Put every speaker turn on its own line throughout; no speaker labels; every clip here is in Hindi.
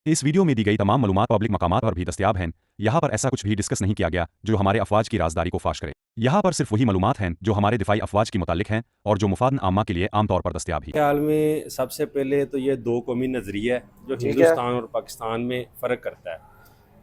इस वीडियो में दी गई तमाम मालूमात पब्लिक मकामात पर भी दस्तयाब हैं। यहाँ पर ऐसा कुछ भी डिस्कस नहीं किया गया जो हमारे अफवाज की राजदारी को फाश करे। यहाँ पर सिर्फ वही मालूमात हैं जो हमारे दिफाई अफवाज की मुतालिक हैं और जो मुफाद आमा के लिए आमतौर पर दस्तयाब ही।
ख्याल में सबसे पहले तो ये दो कौमी नज़रिया है जो हिंदुस्तान और पाकिस्तान में फ़र्क करता है।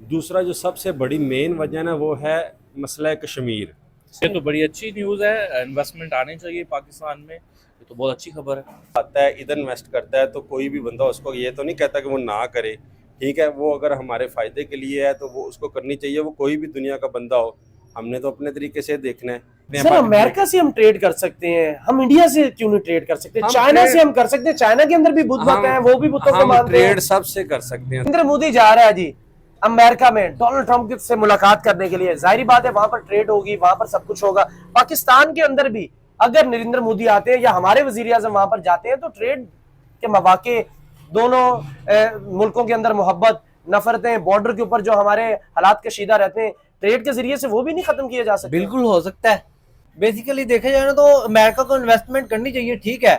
दूसरा जो सबसे बड़ी मेन वजह ना वो है मसला कश्मीर।
ये तो बड़ी अच्छी न्यूज़ है, इन्वेस्टमेंट आनी चाहिए पाकिस्तान में, ये तो बहुत अच्छी खबर है।
आता है इधर इन्वेस्ट करता है तो कोई भी बंदा उसको ये तो नहीं कहता कि वो ना करे, ठीक है, वो अगर हमारे फ़ायदे के लिए है तो वो उसको करनी चाहिए। वो कोई भी दुनिया का बंदा हो, हमने तो अपने तरीके से देखना है।
सर अमेरिका से हम ट्रेड कर सकते हैं, हम इंडिया से क्यों नहीं ट्रेड कर सकते? चाइना से हम कर सकते हैं, चाइना के अंदर भी बुत मत है, वो भी बुतों को मानते हैं।
ट्रेड सबसे कर सकते हैं।
नरेंद्र मोदी जा रहा है जी अमेरिका में डोनाल्ड ट्रंप से मुलाकात करने के लिए, जाहिर बात है वहां पर ट्रेड होगी, वहां पर सब कुछ होगा। पाकिस्तान के अंदर भी अगर नरेंद्र मोदी आते हैं या हमारे वजीर आजम वहां पर जाते हैं तो ट्रेड के मौके, दोनों मुल्कों के अंदर मोहब्बत, नफरतें, बॉर्डर के ऊपर जो हमारे हालात कशीदा रहते हैं, ट्रेड के जरिए से वो भी नहीं खत्म किए जा सकते।
बिल्कुल हो सकता है। बेसिकली देखा जाए ना तो अमेरिका को इन्वेस्टमेंट करनी चाहिए, ठीक है,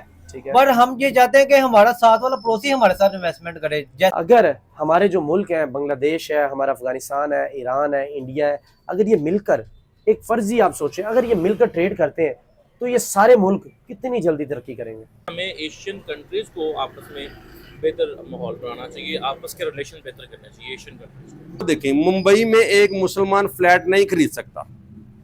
पर हम ये चाहते हैं कि हमारा साथ वाला पड़ोसी हमारे साथ इन्वेस्टमेंट करे।
अगर हमारे जो मुल्क हैं, बांग्लादेश है, हमारा अफगानिस्तान है, ईरान है, इंडिया है, अगर ये मिलकर एक फर्जी आप सोचें, अगर ये मिलकर ट्रेड करते हैं तो ये सारे मुल्क कितनी जल्दी तरक्की करेंगे।
हमें एशियन कंट्रीज को आपस में बेहतर माहौल बनाना चाहिए, आपस के रिलेशन बेहतर करना चाहिए एशियन कंट्रीज को।
देखिए, मुंबई में एक मुसलमान फ्लैट नहीं खरीद सकता।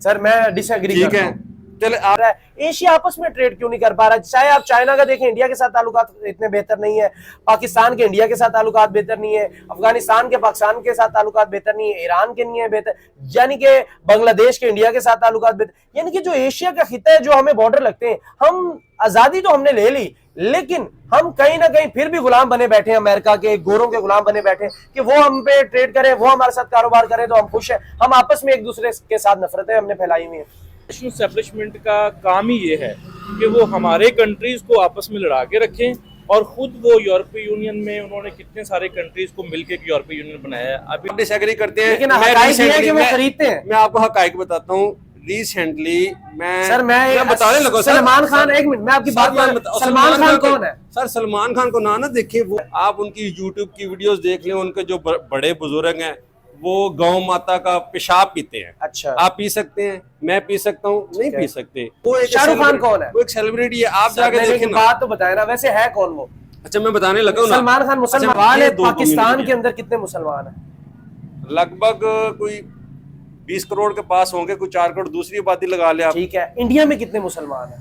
सर मैं डिसएग्री
ठीक है, चले आप
एशिया आपस में ट्रेड क्यों नहीं कर पा रहा? चाहे आप चाइना का देखें, इंडिया के साथ ताल्लुकात इतने बेहतर नहीं है, पाकिस्तान के इंडिया के साथ ताल्लुकात बेहतर नहीं है, अफगानिस्तान के पाकिस्तान के साथ ताल्लुकात बेहतर नहीं है, ईरान के नहीं है बेहतर, यानी कि बांग्लादेश के इंडिया के साथ ताल्लुकात बेहतर, यानी कि जो एशिया का खिता है, जो हमें बॉर्डर लगते हैं, हम आजादी तो हमने ले ली, लेकिन हम कहीं ना कहीं फिर भी गुलाम बने बैठे हैं, अमेरिका के गोरों के गुलाम बने बैठे कि वो हम पे ट्रेड करें, वो हमारे साथ कारोबार करें तो हम खुश हैं। हम आपस में एक दूसरे के साथ नफरतें हमने फैलाई हुई है।
एस्टेब्लिशमेंट का काम ही ये है कि वो हमारे कंट्रीज को आपस में लड़ा के रखें, और खुद वो यूरोपीय यूनियन में उन्होंने कितने सारे कंट्रीज को मिलकर यूरोपीय यूनियन बनाया है। अभी
डिसएग्री करते हैं,
लेकिन हकाइक ये है कि वो खरीदते हैं।
मैं आपको हकाइक बताता हूँ। रिसेंटली
मैं
बताने लगा,
सलमान खान, एक मिनट मैं आपकी बात सलमान खान कौन है?
सर सलमान खान को ना देखे, वो आप उनकी यूट्यूब की वीडियोस देख लें, उनके जो बड़े बुजुर्ग हैं वो गौ माता का पेशाब पीते हैं।
अच्छा,
आप पी सकते हैं, मैं पी सकता हूँ, नहीं पी सकते। वो एक
शाहरुख खान कौन है?
वो एक सेलिब्रिटी है, आप जाके देखें ना।
बात तो बताए ना, वैसे है कौन वो?
अच्छा मैं बताने लगा हूं ना।
सलमान खान मुसलमान है। पाकिस्तान के अंदर कितने मुसलमान है?
लगभग कोई 20 करोड़ के पास होंगे, कोई 4 करोड़ दूसरी आबादी लगा ले आप।
ठीक है, इंडिया में कितने मुसलमान है?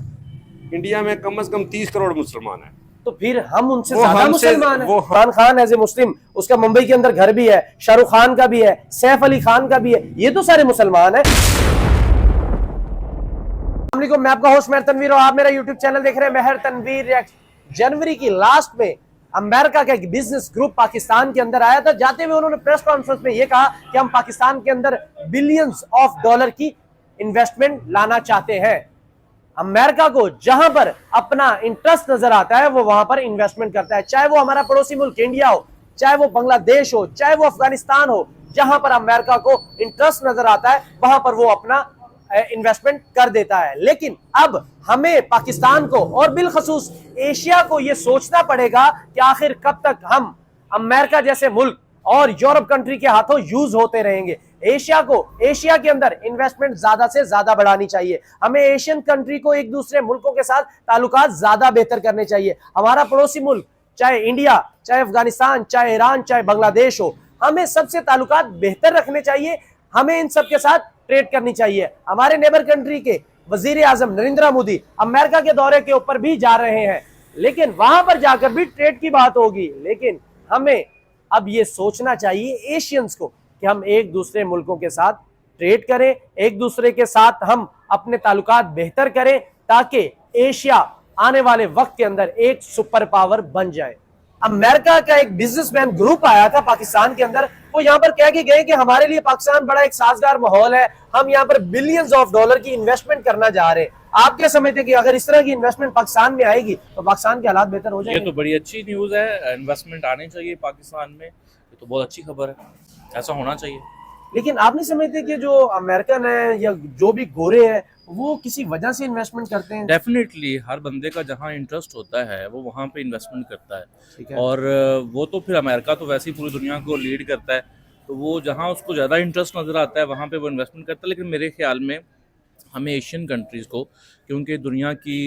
इंडिया में कम से कम 30 करोड़ मुसलमान है।
तो फिर हम उनसे ज्यादा मुसलमान हैं। इमरान खान एज ए मुस्लिम, उसका मुंबई के अंदर घर भी है, शाहरुख खान का भी है, सैफ अली खान का भी है, ये तो सारे मुसलमान हैं। मैं आपका होस्ट मेहर तनवीर और आप मेरा यूट्यूब चैनल देख रहे हैं मेहर तनवीर रिएक्ट। जनवरी की लास्ट में अमेरिका का एक बिजनेस ग्रुप पाकिस्तान के अंदर आया था। जाते हुए उन्होंने प्रेस कॉन्फ्रेंस में यह कहा कि हम पाकिस्तान के अंदर बिलियंस ऑफ डॉलर की इन्वेस्टमेंट लाना चाहते हैं। अमेरिका को जहां पर अपना इंटरेस्ट नजर आता है वो वहां पर इन्वेस्टमेंट करता है, चाहे वो हमारा पड़ोसी मुल्क इंडिया हो, चाहे वो बांग्लादेश हो, चाहे वो अफगानिस्तान हो। जहां पर अमेरिका को इंटरेस्ट नजर आता है वहां पर वो अपना इन्वेस्टमेंट कर देता है। लेकिन अब हमें पाकिस्तान को और बिलखसूस एशिया को यह सोचना पड़ेगा कि आखिर कब तक हम अमेरिका जैसे मुल्क और यूरोप कंट्री के हाथों यूज होते रहेंगे। एशिया के अंदर इन्वेस्टमेंट ज्यादा से ज्यादा बढ़ानी चाहिए। हमें एशियन कंट्री को एक दूसरे मुल्कों के साथ ताल्लुकात ज्यादा बेहतर करने चाहिए। हमारा पड़ोसी मुल्क, चाहे इंडिया, चाहे अफगानिस्तान, चाहे ईरान, चाहे बांग्लादेश हो, हमें सबसे ताल्लुकात बेहतर रखने चाहिए। हमें इन सब के साथ ट्रेड करनी चाहिए। हमारे नेबर कंट्री के वजीर आजम नरेंद्र मोदी अमेरिका के दौरे के ऊपर भी जा रहे हैं, लेकिन वहां पर जाकर भी ट्रेड की बात होगी। लेकिन हमें अब ये सोचना चाहिए एशियंस को कि हम एक दूसरे मुल्कों के साथ ट्रेड करें, एक दूसरे के साथ हम अपने ताल्लुकात बेहतर करें, ताकि एशिया आने वाले वक्त के अंदर एक सुपर पावर बन जाए। अमेरिका का एक बिजनेसमैन ग्रुप आया था पाकिस्तान के अंदर, वो यहाँ पर कह के गए कि हमारे लिए पाकिस्तान बड़ा एक साजगार माहौल है, हम यहाँ पर बिलियंस ऑफ डॉलर की इन्वेस्टमेंट करना चाह रहे हैं। आप क्या समझते हैं कि अगर इस तरह की इन्वेस्टमेंट पाकिस्तान में आएगी तो पाकिस्तान के हालात बेहतर हो जाएंगे?
ये तो बड़ी अच्छी न्यूज़ है, इन्वेस्टमेंट आनी चाहिए पाकिस्तान में, ये तो बहुत अच्छी खबर है, ऐसा होना चाहिए।
लेकिन आप नहीं समझते कि जो अमेरिकन है या जो भी गोरे हैं वो किसी वजह से इन्वेस्टमेंट करते हैं?
डेफिनेटली हर बंदे का जहाँ इंटरेस्ट होता है वो वहाँ पे इन्वेस्टमेंट करता है।
ठीक है।
और वो तो फिर अमेरिका तो वैसे ही पूरी दुनिया को लीड करता है, तो वो जहाँ उसको ज़्यादा इंटरेस्ट नज़र आता है वहाँ पे वो इन्वेस्टमेंट करता है। लेकिन मेरे ख्याल में हमें एशियन कंट्रीज़ को, क्योंकि दुनिया की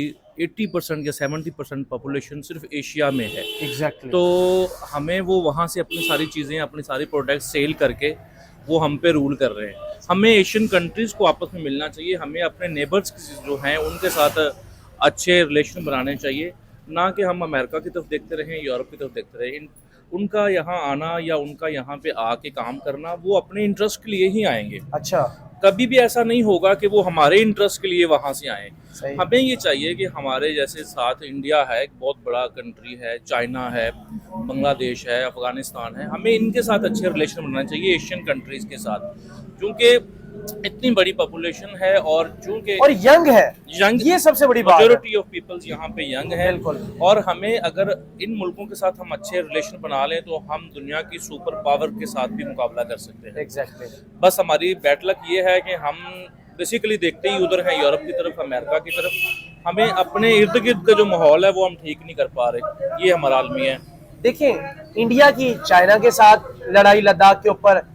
80% या 70% पॉपुलेशन सिर्फ एशिया में है,
एग्जैक्टली।
तो हमें वो वहाँ से अपनी सारी चीज़ें, अपनी सारी प्रोडक्ट सेल करके वो हम पे रूल कर रहे हैं। हमें एशियन कंट्रीज़ को आपस में मिलना चाहिए, हमें अपने नेबर्स जो हैं उनके साथ अच्छे रिलेशन बनाने चाहिए, ना कि हम अमेरिका की तरफ देखते रहें, यूरोप की तरफ देखते रहें। उनका यहाँ आना या उनका यहाँ पे आके काम करना, वो अपने इंटरेस्ट के लिए ही आएंगे।
अच्छा।
कभी भी ऐसा नहीं होगा कि वो हमारे इंटरेस्ट के लिए वहाँ से आएँ।
सही।
हमें ये चाहिए कि हमारे जैसे साथ इंडिया है, एक बहुत बड़ा कंट्री है, चाइना है, बांग्लादेश है, अफ़गानिस्तान है, हमें इनके साथ अच्छे रिलेशन बनाने चाहिए एशियन कंट्रीज़ के साथ, क्योंकि इतनी बड़ी पॉपुलेशन है और चूँकि
और यंग है,
यंग,
ये सबसे बड़ी बात है।
मेजॉरिटी ऑफ पीपल्स यहाँ पे यंग है।
बिल्कुल।
और हमें अगर इन मुल्कों के साथ हम अच्छे रिलेशन बना लें तो हम दुनिया की सुपर पावर के साथ भी मुकाबला कर सकते हैं।
एग्जैक्टली।
बस हमारी बैड लक ये है कि हम बेसिकली देखते ही उधर हैं, यूरोप की तरफ, अमेरिका की तरफ। हमें अपने इर्द गिर्द का जो माहौल है वो हम ठीक नहीं कर पा रहे, ये हमारा आलमी है।
देखिए, इंडिया की चाइना के साथ लड़ाई, लद्दाख के ऊपर,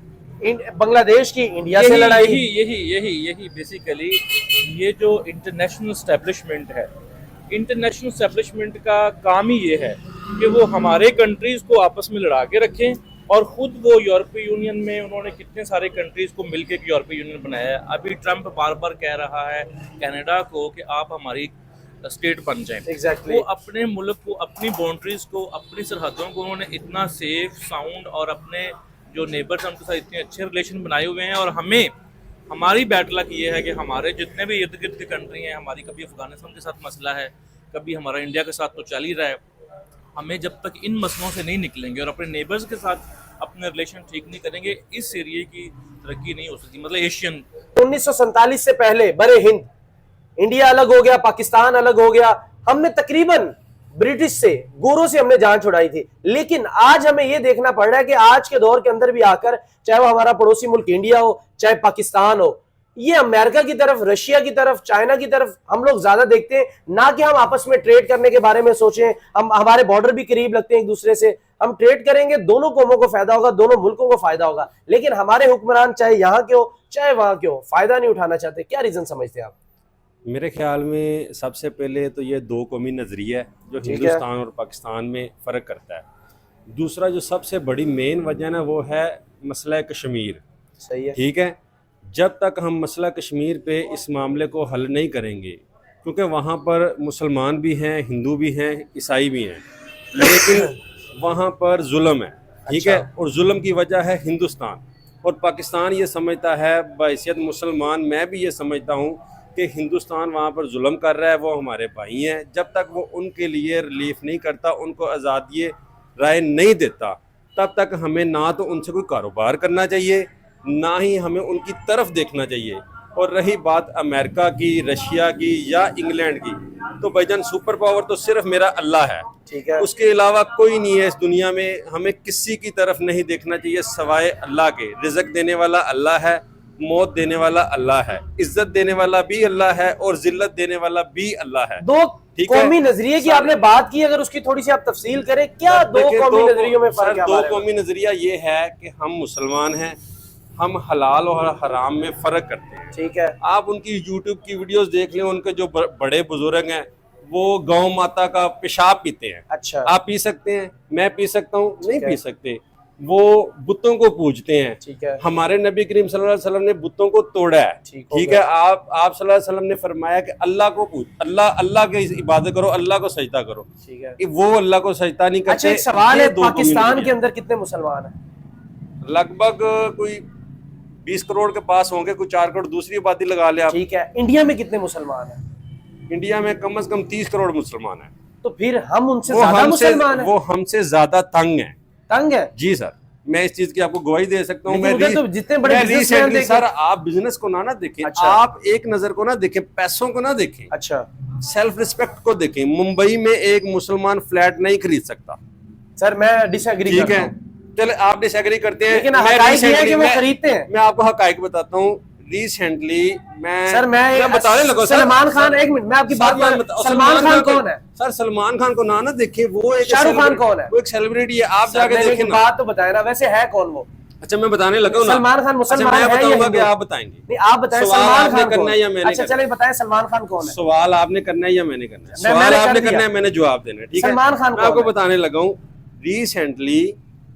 बांग्लादेश की इंडिया से लड़ाई।
यही बेसिकली ये जो इंटरनेशनल एस्टेब्लिशमेंट है, इंटरनेशनल एस्टेब्लिशमेंट का काम ही ये है कि वो हमारे कंट्रीज़ को आपस में लड़ा के रखें, और ख़ुद वो यूरोपीय यूनियन में उन्होंने कितने सारे कंट्रीज़ को मिलके एक यूरोपीय यूनियन बनाया है। अभी ट्रंप बार बार कह रहा है कनाडा को कि आप हमारी स्टेट बन जाएं।
Exactly.
वो अपने मुल्क को, अपनी बाउंड्रीज़ को, अपनी सरहदों को उन्होंने इतना सेफ, साउंड और अपने जो नेबर्स हैं उनके साथ इतने अच्छे रिलेशन बनाए हुए हैं। और हमें, हमारी बैड लक ये है कि हमारे जितने भी इर्द गिर्द की कंट्री हैं, हमारी कभी अफ़गानिस्तान के साथ मसला है, कभी हमारा इंडिया के साथ तो चल ही रहा है, हमें जब तक इन मसलों से नहीं निकलेंगे और अपने नेबर्स के साथ अपने रिलेशन ठीक नहीं करेंगे, इस एरिया की तरक्की नहीं हो सकती। मतलब एशियन
1947 से पहले बड़े हिंद, इंडिया अलग हो गया, पाकिस्तान अलग हो गया, हमने तकरीबन ब्रिटिश से, गोरों से हमने जान छुड़ाई थी। लेकिन आज हमें यह देखना पड़ रहा है कि आज के दौर के अंदर भी आकर, चाहे वो हमारा पड़ोसी मुल्क इंडिया हो, चाहे पाकिस्तान हो, ये अमेरिका की तरफ, रशिया की तरफ, चाइना की तरफ हम लोग ज्यादा देखते हैं। ना कि हम आपस में ट्रेड करने के बारे में सोचें, हम, हमारे बॉर्डर भी करीब लगते हैं एक दूसरे से, हम ट्रेड करेंगे, दोनों कौमों को फायदा होगा, दोनों मुल्कों को फायदा होगा। लेकिन हमारे हुक्मरान चाहे यहाँ के हो चाहे वहां के हो, फायदा नहीं उठाना चाहते। क्या रीजन समझते हैं आप?
मेरे ख्याल में सबसे पहले तो ये दो कौमी नज़रिया है जो हिंदुस्तान और पाकिस्तान में फ़र्क करता है। दूसरा जो सबसे बड़ी मेन वजह ना वो है मसला कश्मीर।
सही है।
ठीक है, जब तक हम मसला कश्मीर पे इस मामले को हल नहीं करेंगे, क्योंकि वहाँ पर मुसलमान भी हैं, हिंदू भी हैं, ईसाई भी हैं, लेकिन वहाँ पर जुल्म है। ठीक है, और जुल्म की वजह है हिंदुस्तान, और पाकिस्तान ये समझता है बहैसियत मुसलमान, मैं भी ये समझता हूँ कि हिंदुस्तान वहाँ पर जुल्म कर रहा है, वो हमारे भाई हैं। जब तक वो उनके लिए रिलीफ नहीं करता, उनको आज़ादी राय नहीं देता, तब तक हमें ना तो उनसे कोई कारोबार करना चाहिए, ना ही हमें उनकी तरफ देखना चाहिए। और रही बात अमेरिका की, रशिया की या इंग्लैंड की, तो भाईजान सुपर पावर तो सिर्फ मेरा अल्लाह है।
ठीक है।
उसके अलावा कोई नहीं है इस दुनिया में। हमें किसी की तरफ नहीं देखना चाहिए सवाए अल्लाह के। रिज़्क देने वाला अल्लाह है, मौत देने वाला अल्लाह है, इज्जत देने वाला भी अल्लाह है, और जिल्लत देने वाला भी अल्लाह है।
दो कौमी नजरिए की आपने बात की, अगर उसकी थोड़ी सी आप तफसील करें, क्या दो कौमी नजरियों में फर्क है?
दो कौमी नजरिया ये है कि हम मुसलमान हैं, हम हलाल और हराम में फ़र्क करते हैं।
ठीक है।
आप उनकी यूट्यूब की वीडियोस देख लें, उनके जो बड़े बुजुर्ग हैं वो गौ माता का पेशाब पीते हैं।
अच्छा।
आप पी सकते हैं, मैं पी सकता हूँ, नहीं पी सकते। वो बुतों को पूजते हैं।
ठीक है।
हमारे नबी करीम सल्लल्लाहु अलैहि वसल्लम ने बुतों को तोड़ा है। ठीक है, आप सल्लल्लाहु अलैहि वसल्लम ने फरमाया कि अल्लाह को पूज, अल्लाह की इबादत करो, अल्लाह को सजदा करो।
ठीक है।
वो अल्लाह को सजदा नहीं करते।
अच्छा, एक सवाल है, पाकिस्तान के अंदर कितने मुसलमान हैं?
लगभग कोई 20 करोड़ के पास होंगे, कुछ 4 करोड़ दूसरी आबादी लगा ले आप।
ठीक है। इंडिया में कितने मुसलमान हैं?
इंडिया में कम से कम 30 करोड़ मुसलमान हैं।
तो फिर हम उनसे ज्यादा मुसलमान हैं?
वो हमसे ज्यादा तंग हैं।
तंग है?
जी सर, मैं इस चीज की आपको गवाही दे सकता हूँ।
तो जितने बड़े बिजनेसमैन
सर, आप बिजनेस को ना देखें। अच्छा। आप एक नजर को ना देखें, पैसों को ना देखें।
अच्छा।
सेल्फ रिस्पेक्ट को देखें। मुंबई में एक मुसलमान फ्लैट नहीं खरीद सकता।
सर मैं डिसएग्री
करता हूं। चले आप डिसएग्री करते हैं,
लेकिन
मैं
हकाइक ये है कि वो
recently-
खरीदते हैं।
मैं आपको हकाइक बताता हूँ। रिसेंटली
सर मैं
बताने लगा
सलमान खान, एक मिनट मैं आपकी बात मान, सलमान खान कौन है?
सर सलमान खान को ना देखे, वो एक
शाहरुख खान कौन है?
वो एक सेलिब्रिटी है, आप जाके
मैंने
देखें
एक
ना।
बात तो बताया ना, वैसे है कौन वो?
अच्छा मैं बताने लगा हूँ ना।
सलमान खान मुसलमान
अच्छा, मैं
है या
बताऊंगा
हिंदू?
कि आप बताएंगे।
नहीं आप बताएं
सवाल
सलमान
आपने
खान
करना
कौन
है या मैंने
अच्छा
करना
चलिए बताएं सलमान खान कौन है?
सवाल आपने करना है या मैंने करना है?
मैंने
सवाल
कर
आपने
दिया।
करना है, मैंने जवाब देना है, ठीक है?
सलमान खान
मैं आपको
कौन है?
बताने लगा हूँ। रिसेंटली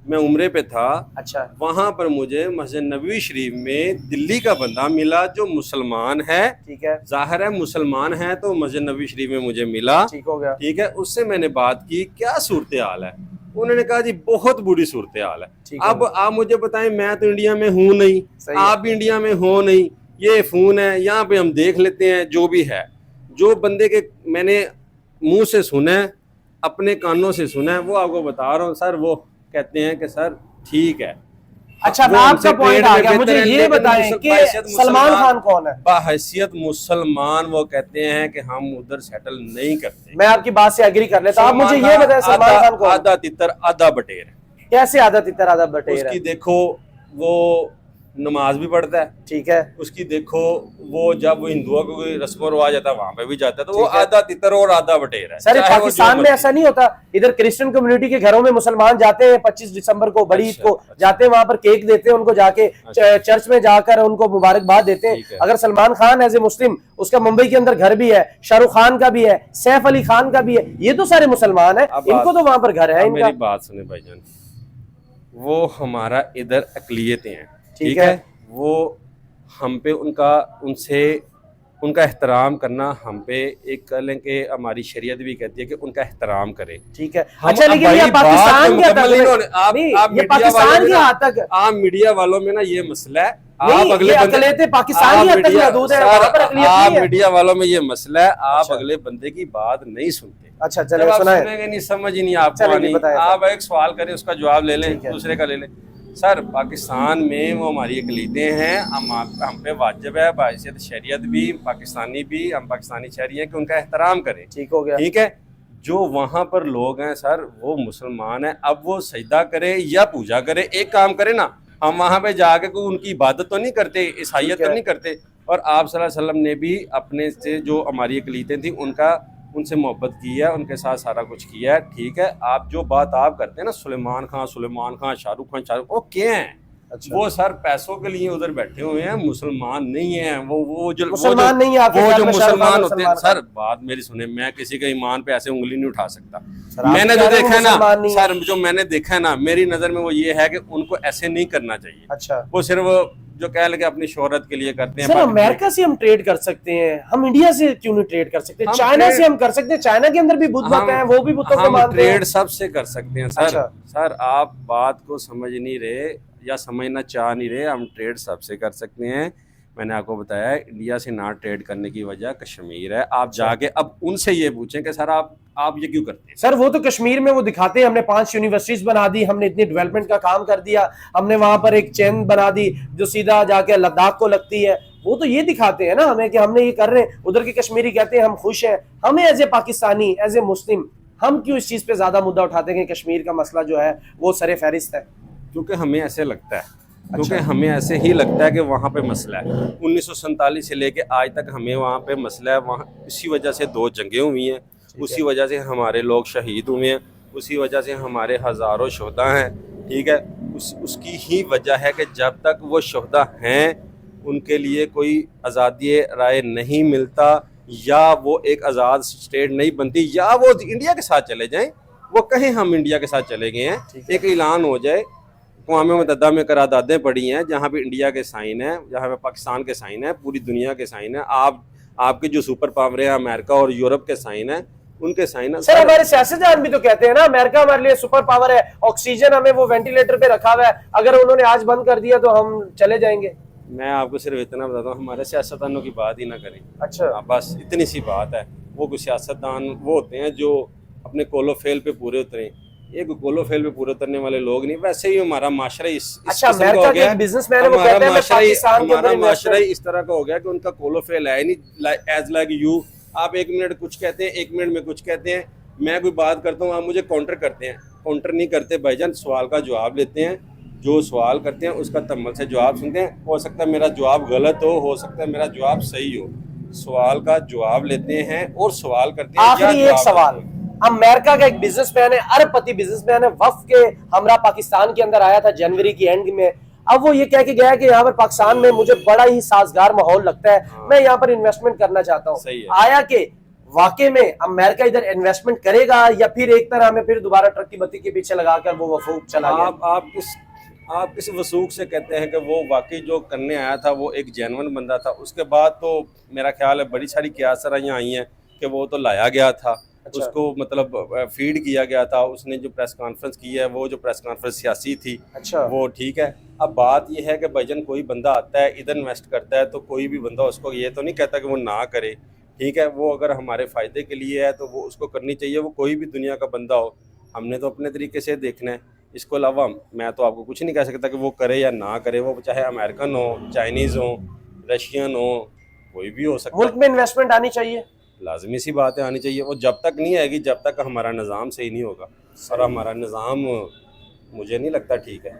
मैं उम्रे पे था,
अच्छा
वहां पर मुझे मस्जिद नबवी शरीफ में दिल्ली का बंदा मिला जो मुसलमान है।
ठीक है,
जाहिर है मुसलमान है तो मस्जिद नबवी शरीफ में मुझे मिला,
ठीक हो गया।
ठीक है। उससे मैंने बात की, क्या सूरत हाल है? उन्होंने कहा जी बहुत बुरी सूरत हाल है।
ठीक है।
अब आप मुझे बताएं, मैं तो इंडिया में हूँ नहीं,
सही है।
आप भी इंडिया में हो नहीं, ये फोन है यहाँ पे हम देख लेते हैं जो भी है। जो बंदे के मैंने मुंह से सुना है, अपने कानों से सुना है, वो आपको बता रहा हूँ सर। वो कहते हैं कि सर ठीक है।
अच्छा
वो
मैं
हमसे
आपका पॉइंट
ट्रेड
आ
में
गया,
बेहतर
मुझे
है,
ये
लेकिन
बताएं कि
बहैसियत
सलमान खान कौन है?
बहैसियत मुसलमान वो कहते हैं कि हम उधर सेटल नहीं करते।
मैं आपकी बात से एग्री कर लेता हूं। आप मुझे ये बताएं सलमान खान कौन है?
आधा तितर आधा बटेर।
कैसे आधा तितर आधा बटेर
उसकी
है?
देखो वो नमाज भी पढ़ता है,
ठीक है,
उसकी देखो वो जब हिंदुओं को कोई रस्म रिवाज आता है वहां पे भी जाता है, तो वो
ठीक है।
आधा तितर और आधा बटेर है।
सर
चाहे वो जो
पाकिस्तान में
मर्जी।
ऐसा नहीं होता? इधर क्रिश्चियन कम्युनिटी के घरों में मुसलमान जाते हैं 25 दिसंबर को, बड़ी ईद
अच्छा,
को
अच्छा।
जाते हैं, वहां पर केक देते हैं उनको, जाके चर्च में जाकर उनको मुबारकबाद देते
ठीक है।
हैं। अगर सलमान खान एज ए मुस्लिम, उसका मुंबई के अंदर घर भी है, शाहरुख खान का भी है, सैफ अली खान का भी है, ये तो सारे मुसलमान है,
अब
इनको तो वहां पर घर है
अब
इनका।
मेरी बात सुने भाईजान, वो हमारा इधर अकलियतें हैं,
ठीक
ठीक
है।
है। वो हम पे उनसे उनका एहतराम करना, हम पे एक कह लें कि हमारी शरीयत भी कहती है कि उनका एहतराम करें।
ठीक है।
हम
अच्छा
अब
लेकिन
भाई
ये
बात
पाकिस्तान
तो
के हद
मुकम्मल नहीं होने-
तक
आप
नहीं, ये
मीडिया
पाकिस्तान
वालों
के
में
हद तक
आप मीडिया वालों में ना ये मसला है।
नहीं,
आप अगले
ये
बंदे
अकलियतें पाकिस्तान की हद तक महदूद है, वहां पर अकलियत
आप
नहीं है।
मीडिया वालों में ये मसला है, आप
अच्छा।
अगले बंदे की बात नहीं सुनते।
अच्छा
जब
चलिए
आप
सुनाए।
सुनेंगे नहीं, समझ ही नहीं आपको
चलिए जी,
आनी।
बताएं
आप एक सवाल करें, उसका जवाब ले लें,
ठीक है।
दूसरे का ले लें। सर पाकिस्तान में वो हमारी अकलीतें हैं, हम पे वाजिब है बाइसियत शरीयत भी, पाकिस्तानी भी, हम पाकिस्तानी शहरी हैं कि उनका एहतराम करें,
ठीक हो गया।
ठीक है। जो वहाँ पर लोग हैं सर वो मुसलमान हैं, अब वो सजदा करे या पूजा करे, एक काम करे ना, हम वहाँ पे जाके कोई उनकी इबादत तो नहीं करते, ईसाइयत
ठीक है।
तो नहीं करते। और आप सल्लल्लाहु अलैहि वसल्लम ने भी अपने से जो हमारी अकलीतें थी उनसे मोहब्बत की है, उनके साथ सारा कुछ किया है, ठीक है। आप जो बात आप करते हैं ना सलमान खान, शाहरुख खान, वो क्या है?
अच्छा।
वो सर पैसों के लिए उधर बैठे हुए हैं, मुसलमान नहीं है। वो जो
मुसलमान नहीं है आपके
वो
ख्याल
जो
में शाहरुख खान
मुसलमान होते हैं।
मुसलमान
सर बात मेरी सुने, मैं किसी के ईमान पे ऐसे उंगली नहीं उठा सकता।
आप
मैंने
कह
जो
रहे हो
देखा है ना
मुसलमान नहीं है।
सर, जो मैंने देखा है ना, मेरी नजर में वो ये है कि उनको ऐसे नहीं करना चाहिए।
अच्छा
वो सिर्फ जो कह लगे अपनी शोहरत के लिए करते हैं।
सर
बाकी
अमेरिका से हम ट्रेड कर सकते हैं, हम इंडिया से क्यों नहीं ट्रेड कर सकते?
हम
चाइना
ट्रेड-
से हम कर सकते हैं, चाइना के अंदर भी बुद्ध मत हैं, वो भी बुद्धों को
हम
मानते
ट्रेड
हैं।
सबसे कर सकते हैं सर।
अच्छा।
सर आप बात को समझ नहीं रहे या समझना चाह नहीं रहे। हम ट्रेड सबसे कर सकते हैं। मैंने आपको बताया है, इंडिया से ना ट्रेड करने की वजह कश्मीर है। आप जाके अब उनसे ये पूछें कि सर आप ये क्यों करते हैं?
सर वो तो कश्मीर में वो दिखाते हैं, हमने 5 यूनिवर्सिटीज बना दी, हमने इतनी डेवलपमेंट का काम कर दिया, हमने वहां पर एक चेन बना दी जो सीधा जाके लद्दाख को लगती है। वो तो ये दिखाते हैं ना हमें कि हमने ये कर रहे हैं। उधर के कश्मीरी कहते हैं हम खुश हैं। हमें as a Pakistani, as a Muslim, हम क्यों इस चीज पे ज्यादा मुद्दा उठाते हैं कि कश्मीर का मसला जो है वो सरे फहरिस्त है?
क्योंकि हमें ऐसे लगता है, क्योंकि हमें ऐसे ही लगता है कि वहाँ पे मसला है। 1947 से लेके आज तक हमें वहाँ पे मसला है। वहाँ इसी वजह से 2 जंगें हुई हैं, उसी वजह से हमारे लोग शहीद हुए हैं, उसी वजह से हमारे हज़ारों शुहदा हैं, ठीक है। उसकी ही वजह है कि जब तक वो शुहदा हैं उनके लिए कोई आज़ादी राय नहीं मिलता, या वो एक आज़ाद स्टेट नहीं बनती, या वो इंडिया के साथ चले जाएं। वो कहें हम इंडिया के साथ चले गए हैं, एक ऐलान हो जाए, अक़वाम मुत्तहिदा में करारदादें पड़ी हैं जहाँ पे इंडिया के साइन हैं, जहाँ पे पाकिस्तान के साइन हैं, पूरी दुनिया के साइन हैं। आपके जो सुपर पावर हैं अमेरिका और यूरोप के साइन हैं, उनके साइन हैं।
सर हमारे सियासतदान भी तो कहते हैं ना अमेरिका हमारे लिए सुपर पावर है, ऑक्सीजन हमें वो वेंटिलेटर पे रखा हुआ है, अगर उन्होंने आज बंद कर दिया तो हम चले जाएंगे।
मैं आपको सिर्फ इतना बताता हूँ, हमारे सियासतदानों की बात ही ना करें।
अच्छा
बस इतनी सी बात है। वो कुछ सियासतदान वो होते हैं जो अपने कोलो फेल पे पूरे उतरे, ये कोलो फेल पे पूरे उतरने वाले लोग नहीं। वैसे ही हमारा माशरा इस
अच्छा,
किस्म का
अमेरिका
हो
के
गया।
एक बिजनेसमैन है, वो कहते हैं मैं पाकिस्तान के अंदर
हमारा
इन्वेस्टर
माशरा इस तरह का हो गया कि उनका कोलो फेल है नहीं। एज लाइक यू, आप 1 मिनट कुछ कहते हैं, 1 मिनट में कुछ कहते हैं। मैं कोई बात करता हूँ, आप मुझे काउंटर करते हैं। काउंटर नहीं करते भाईजान, सवाल का जवाब लेते हैं, जो सवाल करते हैं उसका तम्मल से जवाब सुनते हैं। हो सकता है मेरा जवाब गलत हो सकता है मेरा जवाब सही हो, सवाल का जवाब लेते हैं और सवाल करते हैं।
आखिरी एक सवाल, अमेरिका का एक बिजनेसमैन है, अरबपति बिजनेसमैन है, वफ के हमरा पाकिस्तान के अंदर आया था जनवरी की एंड में। अब वो ये कह के गया कि यहाँ पर पाकिस्तान में मुझे बड़ा ही साजगार माहौल लगता है, मैं यहाँ पर इन्वेस्टमेंट करना चाहता हूँ। आया कि वाकई में अमेरिका इधर इन्वेस्टमेंट करेगा या फिर एक तरह में फिर दोबारा ट्रक की बत्ती के पीछे लगाकर वो वफूक चला गया?
आप किस वसूख से कहते हैं कि वो वाकई जो करने आया था वो एक जेन्युइन बंदा था? उसके बाद तो मेरा ख्याल है बड़ी सारी कियासराइयाँ आई हैं कि वो तो लाया गया था। अच्छा। उसको मतलब फीड किया गया था। उसने जो प्रेस कॉन्फ्रेंस की है वो जो प्रेस कॉन्फ्रेंस सियासी थी। अच्छा। वो ठीक है। अब बात ये है कि भाईजान कोई बंदा आता है इधर इन्वेस्ट करता है तो कोई भी बंदा उसको ये तो नहीं कहता कि वो ना करे, ठीक है। वो अगर हमारे फ़ायदे के लिए है तो वो उसको करनी चाहिए, वो कोई भी दुनिया का बंदा हो। हमने तो अपने तरीके से देखना है। इसको अलावा मैं तो आपको कुछ नहीं कह सकता कि वो करे या ना करे, वो चाहे अमेरिकन हो, चाइनीज़ हो, रशियन हो, कोई भी हो सकता है।
मुल्क में इन्वेस्टमेंट आनी चाहिए,
लाजमी सी बात है आनी चाहिए। वो जब तक नहीं आएगी जब तक हमारा निज़ाम सही नहीं होगा। और हमारा निज़ाम मुझे नहीं लगता ठीक है।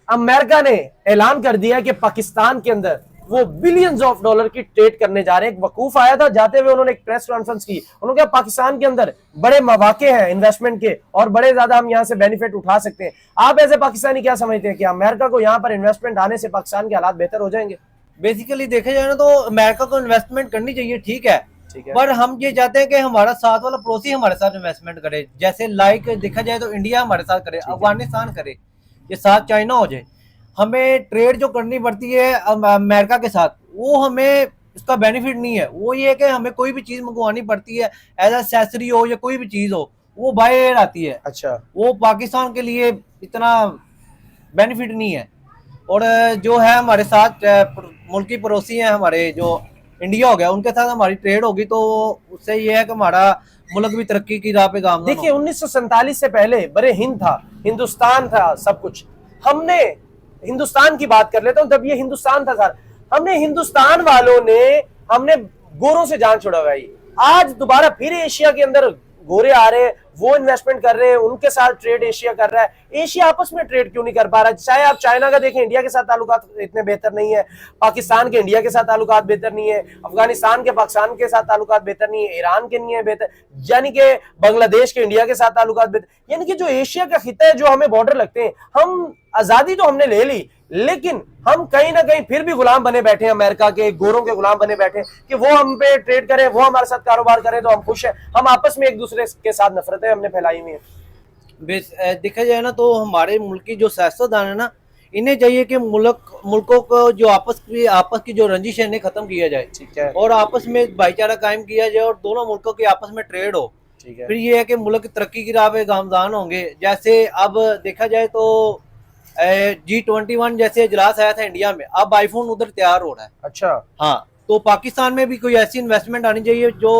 अमेरिका ने ऐलान कर दिया कि पाकिस्तान के अंदर वो बिलियंस ऑफ डॉलर की ट्रेड करने जा रहे हैं। एक वकूफ आया था, जाते हुए उन्होंने एक प्रेस कॉन्फ्रेंस की, उन्होंने कहा पाकिस्तान के अंदर बड़े मौके हैं इन्वेस्टमेंट के और बड़े ज्यादा हम यहाँ से बेनिफिट उठा सकते हैं। आप ऐसे पाकिस्तानी क्या समझते हैं कि अमेरिका को यहाँ पर इन्वेस्टमेंट आने से पाकिस्तान के हालात बेहतर हो जाएंगे?
बेसिकली देखा जाए ना तो अमेरिका को इन्वेस्टमेंट करनी चाहिए, ठीक है, पर हम ये चाहते हैं कि हमारा साथ वाला पड़ोसी हमारे साथ इन्वेस्टमेंट करे। जैसे लाइक देखा जाए तो इंडिया हमारे साथ करे, अफगानिस्तान करे, ये साथ चाइना हो जाए। हमें ट्रेड जो करनी पड़ती है अमेरिका के साथ, वो हमें इसका बेनिफिट नहीं है। वो ये है कि हमें कोई भी चीज़ मंगवानी पड़ती है, एज एक्सेसरी हो या कोई भी चीज़ हो, वो बाय एयर आती है। अच्छा, वो पाकिस्तान के लिए इतना बेनिफिट नहीं है। और जो है हमारे साथ मुल्की पड़ोसी हैं हमारे, जो इंडिया हो गया, उनके साथ हमारी ट्रेड होगी तो उससे ये है कि हमारा मुल्क भी तरक्की की राह पे गामज़न।
देखिए 1947 से पहले बड़े हिंद था, हिंदुस्तान था सब कुछ। हमने हिंदुस्तान की बात कर लेता हूं, तब ये हिंदुस्तान था सर। हमने हिंदुस्तान वालों ने हमने गोरों से जान छुड़वाई। आज दोबारा फिर एशिया के अंदर गोरे आ रहे हैं, वो इन्वेस्टमेंट कर रहे हैं, उनके साथ ट्रेड एशिया कर रहा है। एशिया आपस में ट्रेड क्यों नहीं कर पा रहा? चाहे आप चाइना का देखें, इंडिया के साथ ताल्लुकात इतने बेहतर नहीं है, पाकिस्तान के इंडिया के साथ ताल्लुकात बेहतर नहीं है, अफगानिस्तान के पाकिस्तान के साथ ताल्लुकात बेहतर नहीं है, ईरान के नहीं है बेहतर, यानी कि बांग्लादेश के इंडिया के साथ ताल्लुकात बेहतर। यानी कि जो एशिया का खिता है, जो हमें बॉर्डर लगते हैं, हम आजादी तो हमने ले ली, लेकिन हम कहीं ना कहीं फिर भी गुलाम बने बैठे हैं, अमेरिका के गोरों के गुलाम बने बैठे हैं कि वो हम पे ट्रेड करें, वो हमारे साथ कारोबार करें तो हम खुश हैं। हम आपस में एक दूसरे के साथ नफरतें हमने फैलाई हुई हैं।
देखा जाए ना तो हमारे मुल्क की जो सियासतदान है ना, इन्हें चाहिए कि मुल्कों को जो आपस की जो रंजिश है इन्हें खत्म किया जाए, ठीक है, और आपस में भाईचारा कायम किया जाए और दोनों मुल्कों की आपस में ट्रेड हो, ठीक है। फिर ये है कि मुल्क तरक्की की राह पे गामज़ान होंगे। जैसे अब देखा जाए तो G21 जैसे इजलास आया था इंडिया में, अब आईफोन उधर तैयार हो रहा है। अच्छा, हाँ, तो पाकिस्तान में भी कोई ऐसी इन्वेस्टमेंट आनी चाहिए जो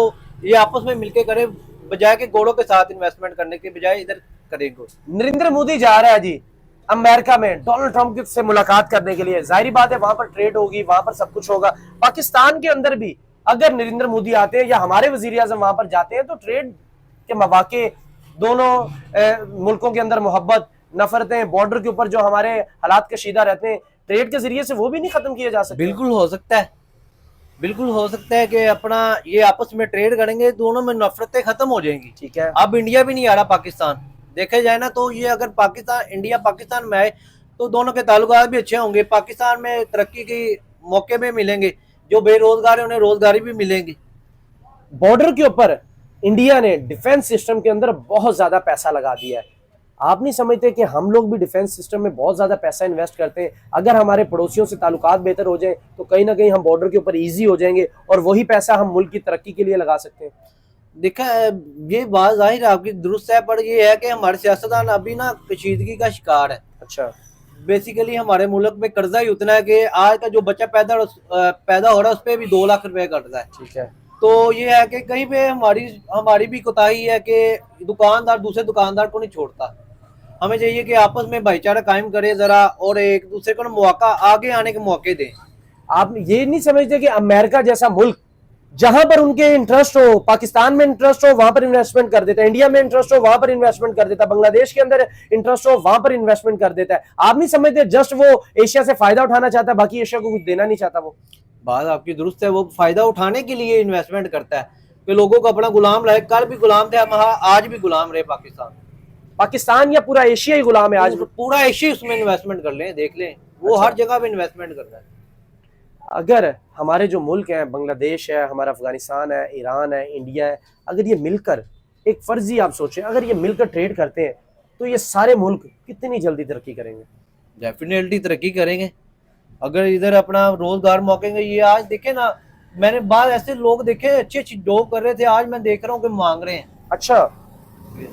ये आपस में मिलके करे, बजाय के गोड़ों के साथ इन्वेस्टमेंट करने के बजाय इधर करेंगे।
नरेंद्र मोदी जा रहा है जी अमेरिका में डोनाल्ड ट्रंप से मुलाकात करने के लिए। जाहिर बात है वहां पर ट्रेड होगी, वहां पर सब कुछ होगा। पाकिस्तान के अंदर भी अगर नरेंद्र मोदी आते हैं या हमारे वजीर आजम वहां पर जाते हैं तो ट्रेड के मौके, दोनों मुल्कों के अंदर मोहब्बत, नफरतें, बॉर्डर के ऊपर जो हमारे हालात कशीदा रहते हैं, ट्रेड के जरिए से वो भी नहीं खत्म किए जा सकते।
बिल्कुल हो सकता है, बिल्कुल हो सकता है कि अपना ये आपस में ट्रेड करेंगे, दोनों में नफरतें खत्म हो जाएंगी, ठीक है। अब इंडिया भी नहीं आ रहा पाकिस्तान, देखा जाए ना तो ये अगर इंडिया पाकिस्तान में आए तो दोनों के ताल्लुकात भी अच्छे होंगे, पाकिस्तान में तरक्की के मौके भी मिलेंगे, जो बेरोजगार है उन्हें रोजगारी भी मिलेगी।
बॉर्डर के ऊपर इंडिया ने डिफेंस सिस्टम के अंदर बहुत ज्यादा पैसा लगा दिया है। आप नहीं समझते कि हम लोग भी डिफेंस सिस्टम में बहुत ज्यादा पैसा इन्वेस्ट करते हैं? अगर हमारे पड़ोसियों से ताल्लुकात बेहतर हो जाए तो कहीं ना कहीं हम बॉर्डर के ऊपर इजी हो जाएंगे और वही पैसा हम मुल्क की तरक्की के लिए लगा सकते हैं।
देखा, ये बात जाहिर आपकी दुरुस्त है, पर ये है कि हमारे सियासतदान अभी ना कशीदगी का शिकार है। अच्छा, बेसिकली हमारे मुल्क में कर्जा ही उतना है कि आज का जो बच्चा पैदा हो रहा है उस पर भी 2 लाख रुपए कर्जा है, ठीक है। तो ये है कि कहीं पे हमारी भी कोताही है कि दुकानदार दूसरे दुकानदार को नहीं छोड़ता। हमें चाहिए कि आपस में भाईचारा कायम करे जरा, और एक दूसरे को मौका, आगे आने के मौके दें।
आप ये नहीं समझते कि अमेरिका जैसा मुल्क जहां पर उनके इंटरेस्ट हो, पाकिस्तान में इंटरेस्ट हो वहां पर इन्वेस्टमेंट कर देता है, इंडिया में इंटरेस्ट हो वहां पर इन्वेस्टमेंट कर देता है, बांग्लादेश के अंदर इंटरेस्ट हो वहां पर इन्वेस्टमेंट कर देता है। आप नहीं समझते जस्ट वो एशिया से फायदा उठाना चाहता है, बाकी एशिया को कुछ देना नहीं चाहता। वो
बात आपकी दुरुस्त है, वो फायदा उठाने के लिए इन्वेस्टमेंट करता है कि लोगों को अपना गुलाम रहे। कल भी गुलाम थे, हम आज भी गुलाम रहे। पाकिस्तान
या पूरा एशिया ही गुलाम है आज?
पूरा एशिया उसमें इन्वेस्टमेंट कर लें, देख लें, वो हर जगह पे इन्वेस्टमेंट करता है।
अगर हमारे जो मुल्क हैं, बांग्लादेश है, हमारा अफगानिस्तान है, ईरान है, इंडिया है, अगर ये मिलकर एक फर्जी आप सोचें, अगर ये मिलकर ट्रेड करते हैं तो ये सारे मुल्क कितनी जल्दी तरक्की करेंगे?
डेफिनेटली तरक्की करेंगे। अगर इधर अपना रोजगार मौके, ये आज देखे ना, मैंने बाद ऐसे लोग देखे अच्छी अच्छी जॉब कर रहे थे, आज मैं देख रहा हूँ कि मांग रहे हैं।
अच्छा,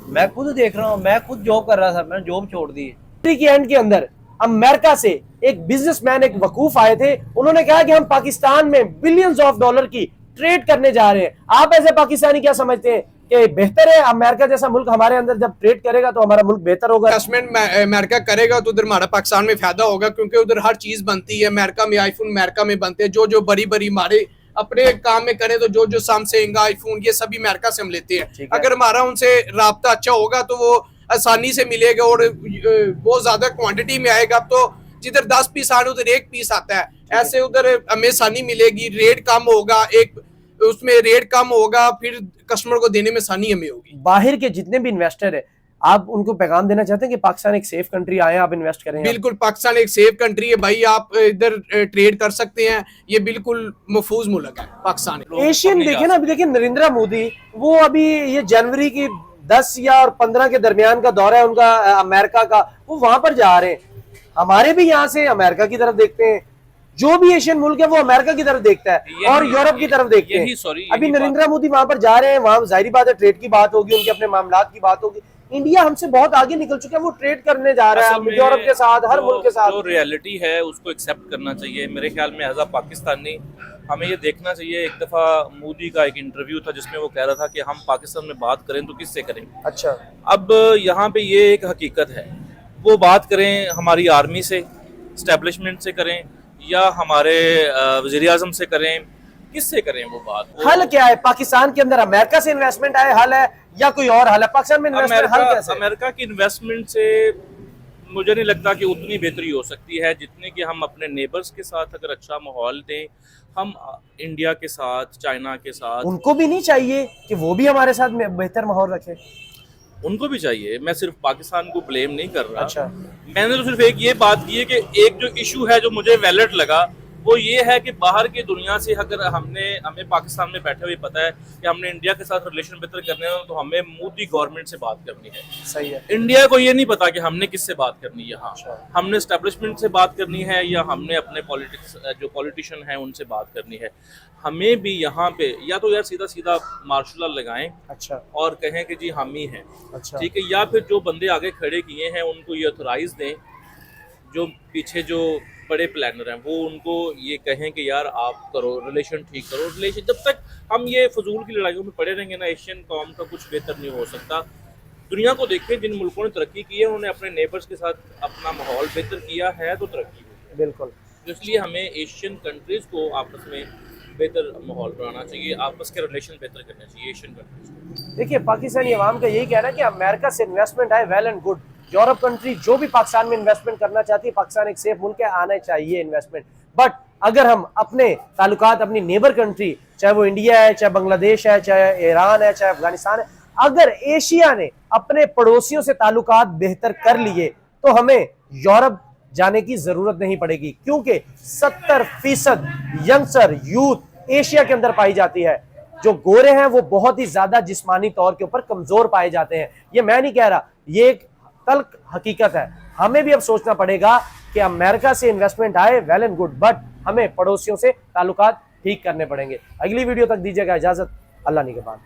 मैं खुद देख रहा हूँ, मैं खुद जॉब कर रहा था, मैंने जॉब छोड़ दी है।
के एंड के अंदर अमेरिका से एक बिजनेसमैन, एक वकूफ आए थे, उन्होंने कहा कि हम पाकिस्तान में बिलियंस ऑफ डॉलर की ट्रेड करने जा रहे हैं। आप ऐसे पाकिस्तानी क्या समझते हैं कि बेहतर है अमेरिका जैसा मुल्क हमारे अंदर जब ट्रेड करेगा तो हमारा मुल्क बेहतर होगा?
इन्वेस्टमेंट अमेरिका करेगा तो उधर हमारा पाकिस्तान में फायदा होगा, क्योंकि उधर हर चीज बनती है। अमेरिका में आईफोन अमेरिका में बनते हैं, जो बड़ी बड़ी हमारे अपने काम में करें तो जो सैमसंग, आईफोन, ये सभी अमेरिका से हम लेते हैं। अगर हमारा उनसे राब्ता अच्छा होगा तो वो आसानी से मिलेगा और बहुत ज्यादा क्वांटिटी में आएगा। तो जिधर 10 पीस आने उधर 1 पीस आता है, ऐसे उधर हमें आसानी मिलेगी, रेट कम होगा, उसमें रेट कम होगा, फिर कस्टमर को देने में आसानी हमें होगी।
बाहर के जितने भी इन्वेस्टर है, आप उनको पैगाम देना चाहते हैं कि पाकिस्तान एक सेफ कंट्री आए, आप इन्वेस्ट करें?
बिल्कुल, पाकिस्तान एक सेफ कंट्री है भाई, आप इधर ट्रेड कर सकते हैं, ये बिल्कुल महफूज मुल्क है पाकिस्तान।
एशियन देखे ना, अभी देखिए नरेंद्र मोदी, वो अभी ये जनवरी की 10 या 15 के दरमियान का दौरा है उनका अमेरिका का, वो वहां पर जा रहे हैं। हमारे भी यहाँ से अमेरिका की तरफ देखते हैं, जो भी एशियन मुल्क है वो अमेरिका की तरफ देखता है और यूरोप की तरफ देखते हैं। अभी नरेंद्र मोदी वहां पर जा रहे हैं, वहां जाहिर बात है ट्रेड की बात होगी, उनके अपने मामलात की बात होगी। इंडिया हमसे बहुत आगे निकल चुका है, वो ट्रेड करने जा रहा है यूरोप के साथ, हर मुल्क के साथ।
जो रियलिटी है उसको एक्सेप्ट करना चाहिए। मेरे ख्याल में एज अ पाकिस्तानी हमें ये देखना चाहिए। एक दफा मोदी का एक इंटरव्यू था जिसमें वो कह रहा था कि हम पाकिस्तान में बात करें तो किससे करें।
अच्छा,
अब यहाँ पे ये एक हकीकत है, वो बात करें हमारी आर्मी से, स्टैब्लिशमेंट से करें या हमारे वज़ीर आज़म से करें, किससे करें वो बात?
हल क्या है? पाकिस्तान के अंदर अमेरिका से इन्वेस्टमेंट आए हल है या कोई और हल है? पाकिस्तान में इन्वेस्टमेंट हल कैसे?
अमेरिका की इन्वेस्टमेंट से मुझे नहीं लगता कि उतनी बेहतरी हो सकती है जितनी कि हम अपने नेबर्स के साथ अगर अच्छा माहौल दें। हम इंडिया के साथ, चाइना के साथ,
उनको भी नहीं चाहिए कि वो भी हमारे साथ बेहतर माहौल रखे?
उनको भी चाहिए। मैं सिर्फ पाकिस्तान को ब्लेम नहीं कर रहा।
अच्छा,
मैंने तो सिर्फ एक ये बात की है कि एक जो इशू है जो मुझे वैलिड लगा वो ये है कि बाहर की दुनिया से अगर हमें पाकिस्तान में बैठे हुए पता है कि हमने इंडिया के साथ रिलेशन बेहतर करने हैं तो हमें मोदी गवर्नमेंट से बात करनी है।
सही है।
इंडिया को ये नहीं पता कि हमने किससे बात करनी है। यहाँ
अच्छा।
हमने एस्टेब्लिशमेंट से बात करनी है या हमने अपने जो पॉलिटिशियन हैं उनसे बात करनी है। हमें भी यहाँ पे या तो यार सीधा सीधा मार्शल लॉ लगाएं,
अच्छा,
और कहें कि जी हम ही हैं,
अच्छा,
ठीक है, या फिर जो बंदे आगे खड़े किए हैं उनको ये ऑथोराइज दें, जो पीछे जो बड़े प्लानर हैं वो उनको ये कहें कि यार आप करो, रिलेशन ठीक करो। रिलेशन जब तक हम ये फजूल की लड़ाइयों में पड़े रहेंगे ना, एशियन कौम का कुछ बेहतर नहीं हो सकता। दुनिया को देखें, जिन मुल्कों ने तरक्की की है उन्होंने अपने नेबर्स के साथ अपना माहौल बेहतर किया है तो तरक्की हुई है।
बिल्कुल।
इसलिए हमें एशियन कंट्रीज़ को आपस में बेहतर माहौल बनाना चाहिए, आपस के रिलेशन बेहतर करने चाहिए एशियन कंट्रीज को।
देखिए, पाकिस्तानी अवाम का यही कहना है कि अमेरिका से इन्वेस्टमेंट आए, well and good. Europe country जो भी पाकिस्तान में इन्वेस्टमेंट करना चाहती है, पाकिस्तान एक सेफ मुल्क है, आना चाहिए इन्वेस्टमेंट। बट अगर हम अपने ताल्लुकात अपनी नेबर कंट्री, चाहे वो इंडिया है, चाहे बांग्लादेश है, चाहे ईरान है, चाहे अफगानिस्तान है, अगर एशिया ने अपने पड़ोसियों से ताल्लुकात बेहतर कर लिए तो हमें यूरोप जाने की जरूरत नहीं पड़ेगी, क्योंकि 70% यंगस्टर यूथ एशिया के अंदर पाई जाती है। जो गोरे हैं वो बहुत ही ज्यादा जिस्मानी तौर के ऊपर कमजोर पाए जाते हैं। ये मैं नहीं कह रहा, ये एक तल्ख हकीकत है। हमें भी अब सोचना पड़ेगा कि अमेरिका से इन्वेस्टमेंट आए, वेल एंड गुड, बट हमें पड़ोसियों से ताल्लुकात ठीक करने पड़ेंगे। अगली वीडियो तक दीजिएगा इजाजत। अल्लाह निगहबान।